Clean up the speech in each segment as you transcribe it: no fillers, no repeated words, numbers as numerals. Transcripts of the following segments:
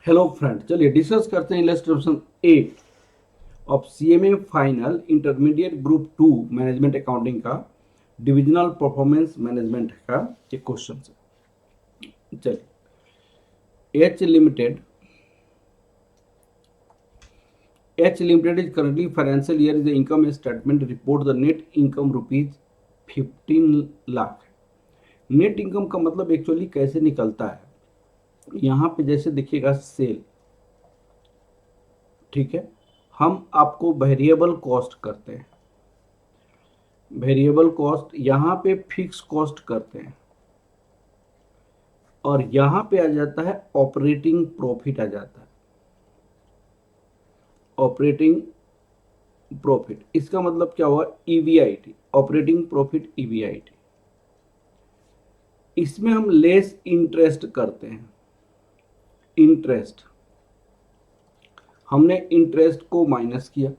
Hello friend, चलिए discuss करते हैं illustration 8 of CMA final intermediate group 2 management accounting का डिविजनल परफॉर्मेंस मैनेजमेंट का एक क्वेश्चन है। चलिए, H limited is currently financial year is income statement report the net income rupees 15 lakh. Net income का मतलब एक्चुअली कैसे निकलता है, यहाँ पे जैसे देखिएगा सेल, ठीक है, हम आपको वेरिएबल कॉस्ट करते हैं, वेरिएबल कॉस्ट यहाँ पे फिक्स कॉस्ट करते हैं और यहाँ पे आ जाता है ऑपरेटिंग प्रॉफिट आ जाता है, ऑपरेटिंग प्रॉफिट। इसका मतलब क्या हुआ, ईबीआईटी, ऑपरेटिंग प्रॉफिट ईबीआईटी। इसमें हम लेस इंटरेस्ट करते हैं, इंटरेस्ट, हमने इंटरेस्ट को माइनस किया,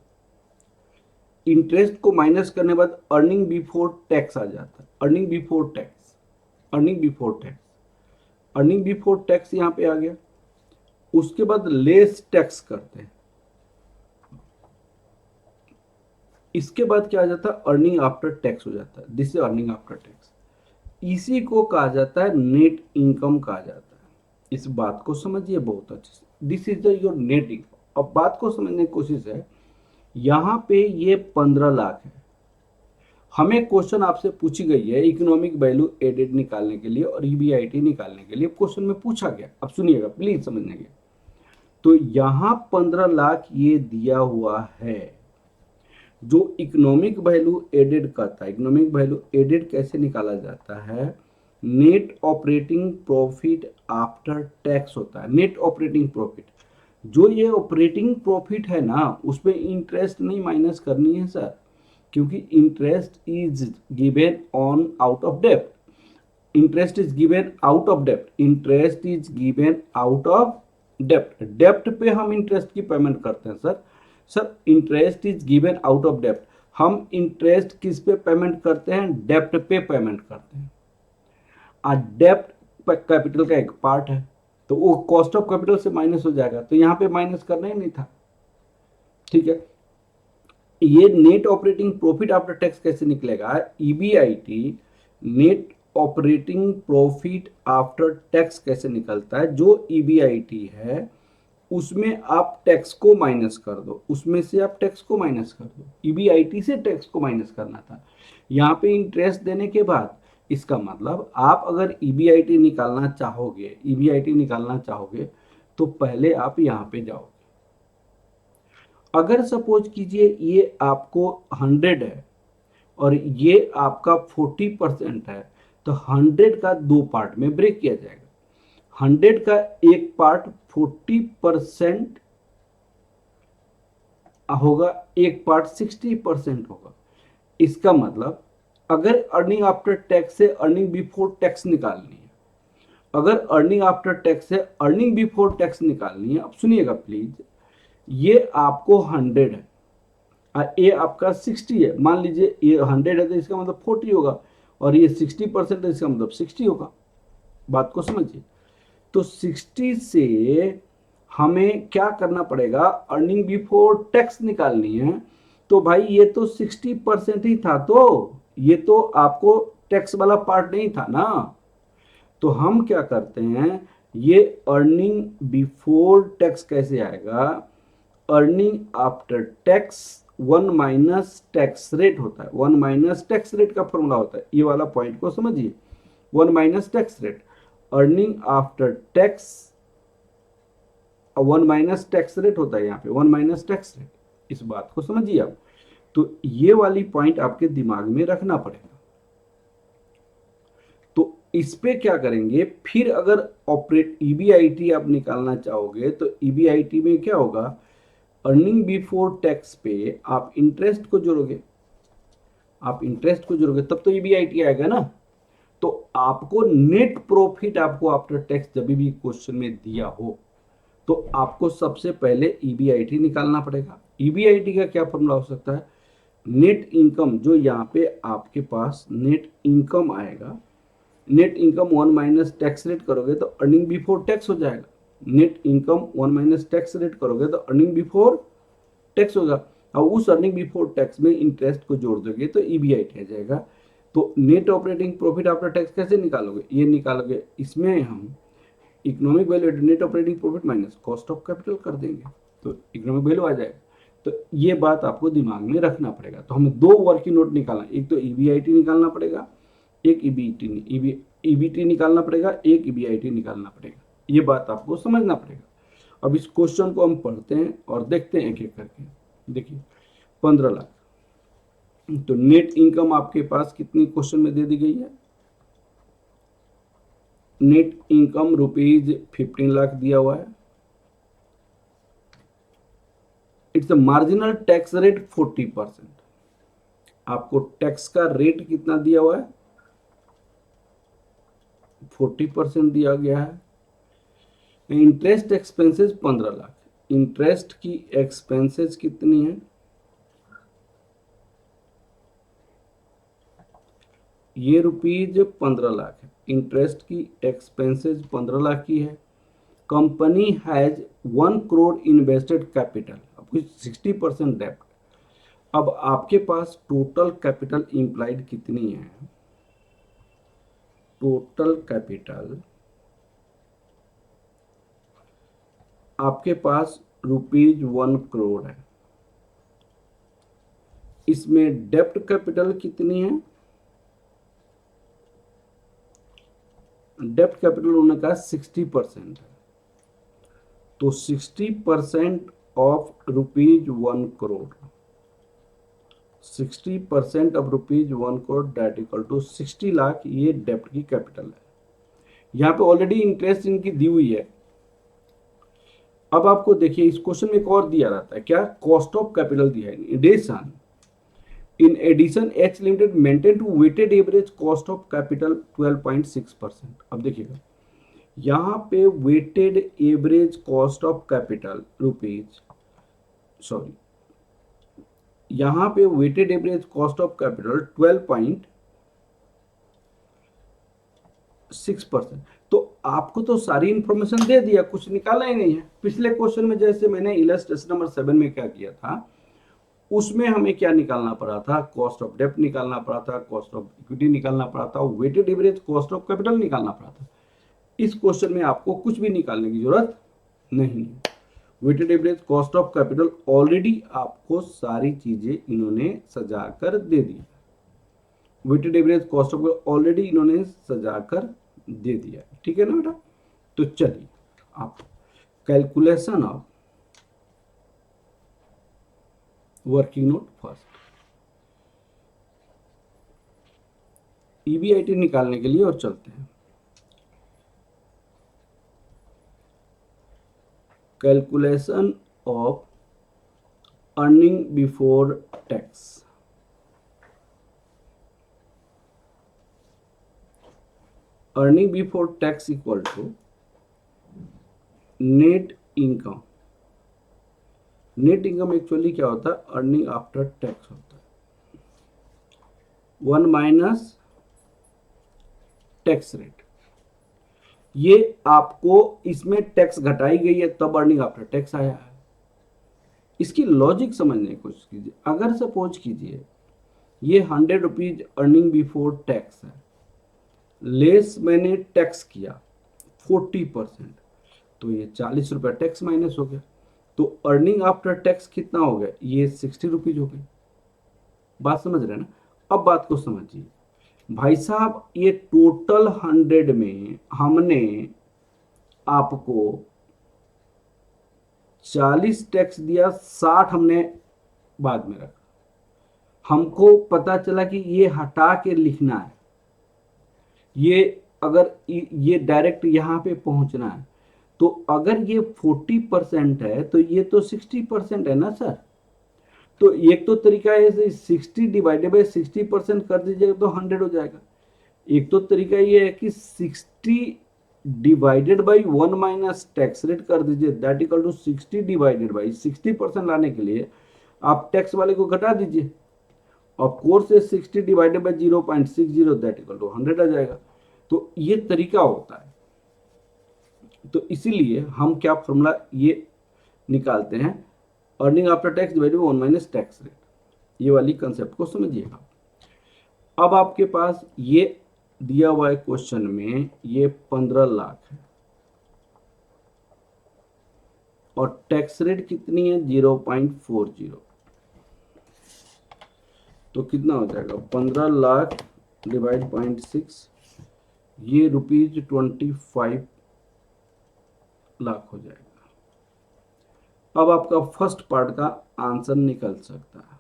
इंटरेस्ट को माइनस करने के बाद अर्निंग बिफोर टैक्स आ जाता है, earning before tax, earning before tax, earning before tax यहाँ पे आ गया। उसके बाद लेस टैक्स करते हैं, इसके बाद क्या आ जाता है, अर्निंग आफ्टर टैक्स हो जाता है, this is earning after tax. इसी को कहा जाता है नेट इनकम कहा जाता है। इस बात को समझिए बहुत अच्छे से, this is your net income. अब बात को समझने की कोशिश है, यहाँ पे ये 15 लाख है, हमें क्वेश्चन आपसे पूछी गई है इकोनॉमिक वैल्यू एडेड निकालने के लिए और ईबीआईटी निकालने के लिए क्वेश्चन में पूछा गया। अब सुनिएगा प्लीज समझने के, तो यहाँ 15 लाख ये दिया हुआ है जो इकोनॉमिक वैल्यू एडेड करता है। इकोनॉमिक वैल्यू एडेड कैसे निकाला जाता है, net operating profit after tax होता है, नेट ऑपरेटिंग प्रॉफिट। जो ये ऑपरेटिंग प्रॉफिट है ना, उसमें इंटरेस्ट नहीं माइनस करनी है सर, क्योंकि interest is given on out of डेप्ट, interest is given out of डेप्ट, interest is given out of डेप्ट। डेप्ट पे हम इंटरेस्ट की पेमेंट करते हैं sir, sir interest is given out of डेप्ट। हम इंटरेस्ट किस पे पेमेंट करते हैं, डेप्ट पे पेमेंट करते हैं। आज डेप्ट कैपिटल का एक पार्ट है, तो वो कॉस्ट ऑफ कैपिटल से माइनस हो जाएगा, तो यहाँ पे माइनस करना ही नहीं था, ठीक है। ये net operating profit after tax कैसे निकलेगा, EBIT net operating profit after tax कैसे निकलता है, जो ईबीआईटी है उसमें आप टैक्स को माइनस कर दो, उसमें से आप टैक्स को माइनस कर दो, ईबीआईटी से टैक्स को माइनस करना था। यहाँ पे इंटरेस्ट देने के बाद, इसका मतलब आप अगर ईबीआईटी निकालना चाहोगे, ईबीआईटी निकालना चाहोगे तो पहले आप यहाँ पे जाओ। अगर सपोज कीजिए ये आपको 100 है और ये आपका 40% है, तो 100 का दो पार्ट में ब्रेक किया जाएगा। 100 का एक पार्ट 40% होगा, एक पार्ट 60% होगा। इसका मतलब अगर अर्निंग आफ्टर टैक्स से अर्निंग बिफोर टैक्स निकालनी है, अगर अर्निंग आफ्टर टैक्स से अर्निंग बिफोर टैक्स निकालनी है, अब सुनिएगा प्लीज, ये आपको 100 है और ये आपका 60 है। मान लीजिए ये 100 है तो इसका मतलब 40 होगा, और ये 60% है, इसका मतलब 60 होगा। बात को समझिए, तो 60 से हमें क्या करना पड़ेगा, अर्निंग बिफोर टैक्स निकालनी है। तो भाई ये तो 60% ही था, तो ये तो आपको टैक्स वाला पार्ट नहीं था ना। तो हम क्या करते हैं, ये अर्निंग बिफोर टैक्स कैसे आएगा, earning after tax 1 minus tax rate होता है, 1 माइनस टैक्स रेट का फॉर्मूला होता है, ये वाला पॉइंट को समझिए, 1 minus tax rate, earning after tax 1 minus tax rate होता है, यहाँ पे 1 माइनस टैक्स रेट। इस बात को समझिए आप, तो ये वाली पॉइंट आपके दिमाग में रखना पड़ेगा। तो इस पे क्या करेंगे, फिर अगर ऑपरेट ईबीआईटी आप निकालना चाहोगे तो ईबीआईटी में क्या होगा, अर्निंग बिफोर टैक्स पे आप इंटरेस्ट को जोड़ोगे, आप इंटरेस्ट को जोड़ोगे तब तो ईबीआईटी आएगा ना। तो आपको नेट प्रॉफिट आपको आफ्टर टैक्स जब भी क्वेश्चन में दिया हो तो आपको सबसे पहले ईबीआईटी निकालना पड़ेगा। ईबीआईटी का क्या फॉर्मूला हो सकता है, नेट इनकम, जो यहाँ पे आपके पास नेट इनकम आएगा, net income 1 minus tax rate करोगे तो अर्निंग बिफोर टैक्स हो जाएगा। Net income 1 minus tax rate करोगे तो अर्निंग बिफोर टैक्स होगा, और उस अर्निंग बिफोर टैक्स में इंटरेस्ट को जोड़ दोगे तो ईबीआईटी आ जाएगा। तो net operating profit after tax कैसे निकालोगे, ये निकालोगे, इसमें हम economic value net operating profit minus cost of capital कर देंगे तो इकोनॉमिक वैल्यू आ जाएगा। तो ये बात आपको दिमाग में रखना पड़ेगा। तो हमें दो वर्किंग नोट निकालना, एक तो ईबीआईटी निकालना पड़ेगा, एक ईबीटी निकालना पड़ेगा, एक ईबीआईटी निकालना पड़ेगा। ये बात आपको समझना पड़ेगा। अब इस क्वेश्चन को हम पढ़ते हैं और देखते हैं एक एक करके। देखिए 15 लाख, तो नेट इनकम आपके पास कितनी क्वेश्चन में दे दी गई है, नेट इनकम रुपीज 15 लाख दिया हुआ है। It's a marginal tax rate 40%। आपको टैक्स का रेट कितना दिया हुआ है, 40% दिया गया है। इंटरेस्ट एक्सपेंसेस 15 लाख, इंटरेस्ट की एक्सपेंसेस कितनी है, ये रुपीज 15 लाख है, इंटरेस्ट की एक्सपेंसेस 15 लाख की है। Company has 1 crore invested capital, अब कुछ 60% डेप्ट। अब आपके पास टोटल कैपिटल इंप्लाइड कितनी है, टोटल कैपिटल आपके पास रुपीज 1 करोड़ है। इसमें डेप्ट कैपिटल कितनी है, डेप्ट कैपिटल उन्होंने कहा 60% है, तो 60% of rupees 1 crore, 60% of rupees 1 crore debt equal to 60 lakh, ये डेप्ट की कैपिटल है। यहाँ पे ऑलरेडी इंटरेस्ट इनकी दी हुई है। अब आपको देखिए इस क्वेश्चन में एक और दिया रहता है, क्या, कॉस्ट ऑफ कैपिटल दिया है। In addition H limited maintain to weighted average cost of capital 12.6%। अब देखिएगा यहाँ पे weighted average cost of capital rupees, sorry, यहाँ पे weighted average cost of capital 12.6%। तो आपको तो सारी इंफॉर्मेशन दे दिया, कुछ निकाला ही नहीं है। पिछले क्वेश्चन में जैसे मैंने इलस्ट्रेशन नंबर 7 में क्या किया था, उसमें हमें क्या निकालना पड़ा था, कॉस्ट ऑफ डेप्ट निकालना पड़ा था, कॉस्ट ऑफ इक्विटी निकालना पड़ा था, weighted average cost of capital निकालना पड़ा था। इस क्वेश्चन में आपको कुछ भी निकालने की जरूरत नहीं है। Weighted average cost of capital already आपको सारी चीजें इन्होंने सजा कर दे दी, weighted average cost of already इन्होंने सजा कर दे दिया, ठीक है ना बेटा। तो चलिए आप calculation of working note first, EBIT निकालने के लिए और चलते हैं। Calculation of earning before tax, earning before tax equal to net income. Net income actually क्या होता है, अर्निंग आफ्टर टैक्स होता है, 1 माइनस टैक्स रेट। ये आपको इसमें टैक्स घटाई गई है तब अर्निंग आफ्टर टैक्स आया है। इसकी लॉजिक समझने की कोशिश कीजिए। अगर सपोज कीजिए ये 100 रुपीज अर्निंग बिफोर टैक्स है, लेस मैंने टैक्स किया 40%, तो ये 40 रुपया टैक्स माइनस हो गया, तो अर्निंग आफ्टर टैक्स कितना हो गया, ये 60 रुपीज हो गई। बात समझ रहे हैं ना। अब बात को समझिए भाई साहब, ये टोटल 100 में हमने आपको 40 टैक्स दिया, 60 हमने बाद में रखा। हमको पता चला कि ये हटा के लिखना है, ये अगर ये डायरेक्ट यहाँ पे पहुंचना है, तो अगर ये 40% है तो ये तो 60% है ना सर। तो एक तो तरीका है 60 डिवाइडेड बाई 60% कर दीजिएगा तो 100 हो जाएगा। एक तो तरीका ये है कि 60 divided by 1 minus tax rate कर दीजिए, that equal to 60 divided by 60% लाने के लिए आप टैक्स वाले को घटा दीजिए, of course 60 divided by 0.60 that equal to 100 आ जाएगा। तो ये तरीका होता है। तो इसीलिए हम क्या फॉर्मूला ये निकालते हैं, earning after tax divided by 1 minus tax rate. ये वाली कंसेप्ट को समझिएगा। अब आपके पास ये दिया हुआ है क्वेश्चन में, ये 15 लाख है और टैक्स रेट कितनी है 0.40। तो कितना हो जाएगा 15 लाख डिवाइड 0.6, ये ₹25 लाख हो जाएगा। अब आपका फर्स्ट पार्ट का आंसर निकल सकता है।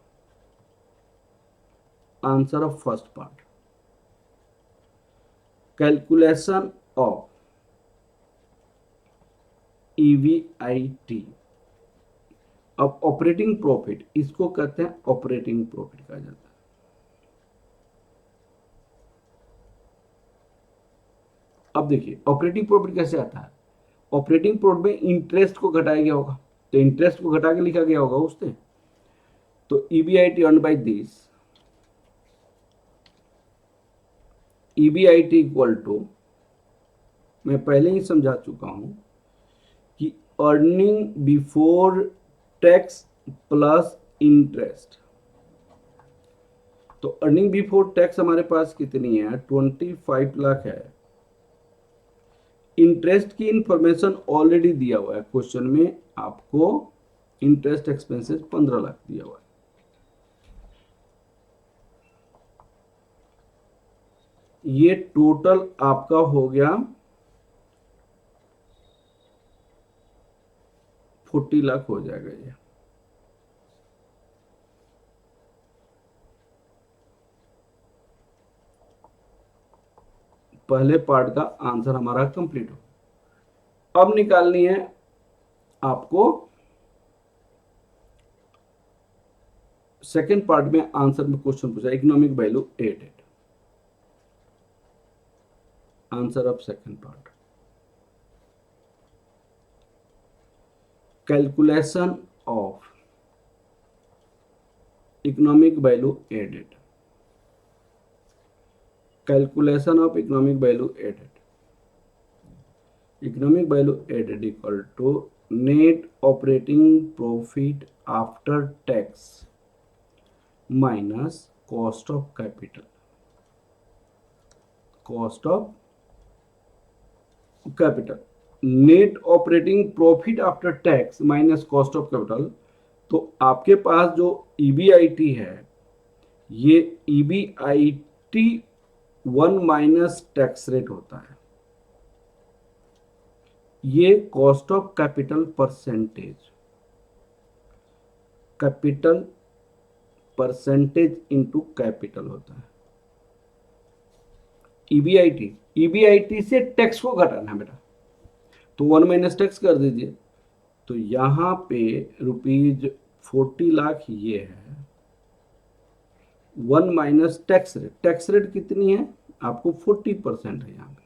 Answer of first part, calculation of EBIT। अब ऑपरेटिंग प्रॉफिट, इसको कहते हैं ऑपरेटिंग प्रॉफिट कहा जाता है। अब देखिए ऑपरेटिंग प्रॉफिट कैसे आता है, ऑपरेटिंग प्रॉफिट में इंटरेस्ट को घटाया गया होगा, तो इंटरेस्ट को घटा के लिखा गया होगा उससे। तो EBIT earn by this, EBIT equal to, मैं पहले ही समझा चुका हूं कि earning before tax plus interest. तो अर्निंग बिफोर टैक्स हमारे पास कितनी है 25 लाख है। इंटरेस्ट की इंफॉर्मेशन ऑलरेडी दिया हुआ है क्वेश्चन में, आपको इंटरेस्ट एक्सपेंसेस 15 लाख दिया हुआ है। ये टोटल आपका हो गया 40 लाख हो जाएगा। ये पहले पार्ट का आंसर हमारा कंप्लीट हो। अब निकालनी है आपको सेकेंड पार्ट में, आंसर में क्वेश्चन पूछा economic value added. Answer of second part, calculation of economic value added. Calculation of economic value added, economic value added equal to net operating profit after tax minus cost of capital. Cost of capital, net operating profit after tax minus cost of capital. तो आपके पास जो EBIT है, ये EBIT 1 minus tax rate होता है। ये cost of capital percentage, capital percentage into capital होता है। EBIT से टैक्स को घटाना है बेटा, तो 1 माइनस टैक्स कर दीजिए। तो यहां पे ₹40 लाख ये है, 1 minus tax rate. Tax rate कितनी है आपको 40% है। यहाँ पे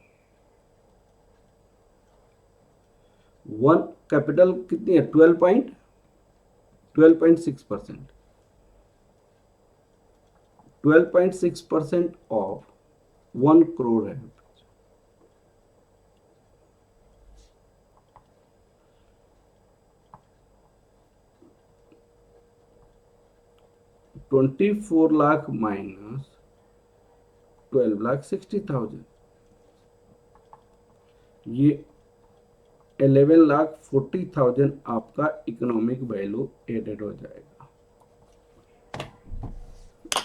1 कैपिटल कितनी है 12.6%। 12.6% ऑफ 1 करोड़ है। 24 लाख माइनस 12,60,000, ये 11,40,000 आपका इकोनॉमिक वैल्यू एडेड हो जाएगा।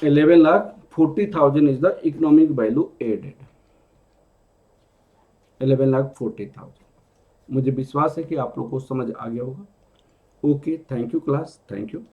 11,40,000 is the economic value added. 11,40,000। मुझे विश्वास है कि आप लोग को समझ आ गया होगा। Okay, thank you class, thank you.